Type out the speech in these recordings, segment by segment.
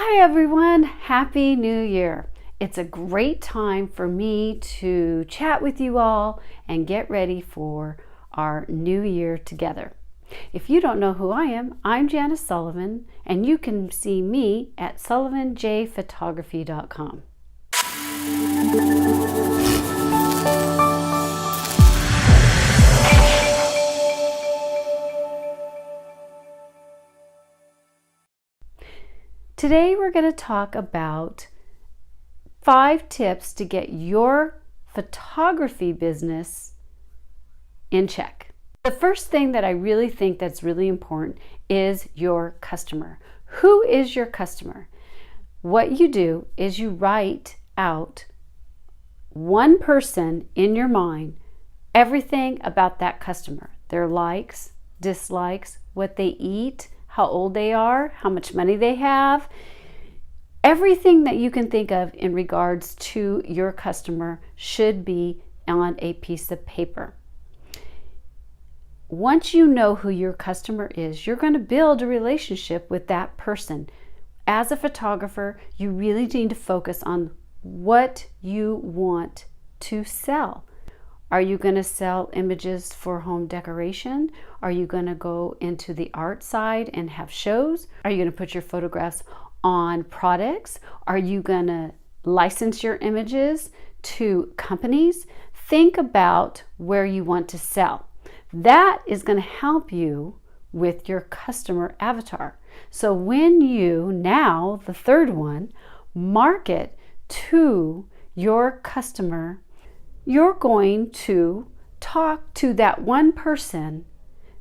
Hi everyone, Happy New Year. It's a great time for me to chat with you all and get ready for our new year together. If you don't know who I am, I'm Janice Sullivan, and you can see me at sullivanjphotography.com. Today we're going to talk about 5 tips to get your photography business in check. The first thing that I really think that's really important is your customer. Who is your customer? What you do is you write out one person in your mind, everything about that customer, their likes, dislikes, what they eat, how old they are, how much money they have, everything that you can think of in regards to your customer should be on a piece of paper. Once you know who your customer is, you're going to build a relationship with that person. As a photographer, you really need to focus on what you want to sell. Are you going to sell images for home decoration? Are you going to go into the art side and have shows? Are you going to put your photographs on products? Are you going to license your images to companies? Think about where you want to sell. That is going to help you with your customer avatar. So when you, now the third one, market to your customer, you're going to talk to that one person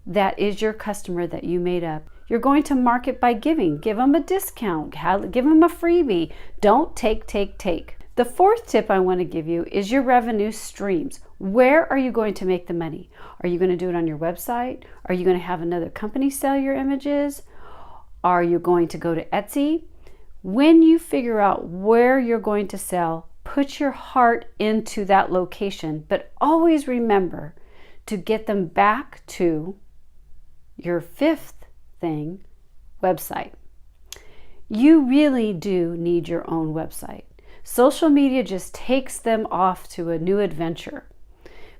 that is your customer that you made up. You're going to market by giving. Give them a discount. Give them a freebie. Don't take. The fourth tip I want to give you is your revenue streams. Where are you going to make the money? Are you going to do it on your website? Are you going to have another company sell your images? Are you going to go to Etsy? When you figure out where you're going to sell, put your heart into that location, but always remember to get them back to your fifth thing, website. You really do need your own website. Social media just takes them off to a new adventure.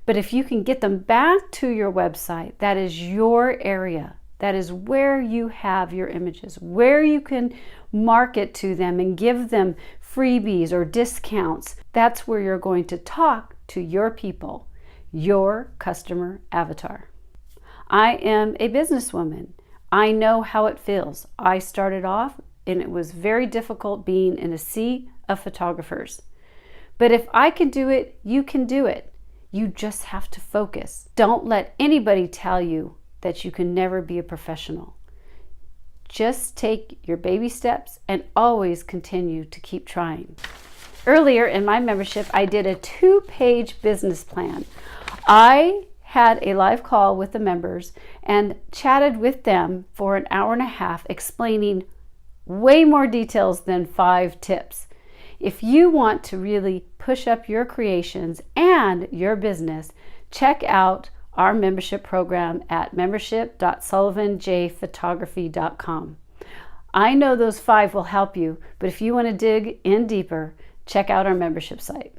But if you can get them back to your website, that is your area. That is where you have your images, where you can market to them and give them freebies or discounts. That's where you're going to talk to your people, your customer avatar. I am a businesswoman. I know how it feels. I started off and it was very difficult being in a sea of photographers. But if I can do it, you can do it. You just have to focus. Don't let anybody tell you that you can never be a professional. Just take your baby steps and always continue to keep trying. Earlier in my membership, I did a 2-page business plan. I had a live call with the members and chatted with them for an hour and a half, explaining way more details than 5 tips. If you want to really push up your creations and your business, check out our membership program at membership.sullivanjphotography.com. I know those 5 will help you, but if you want to dig in deeper, check out our membership site.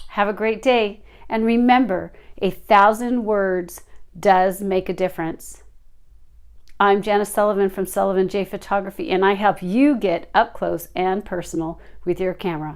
Have a great day, and remember, 1,000 words does make a difference. I'm Janice Sullivan from Sullivan J Photography, and I help you get up close and personal with your camera.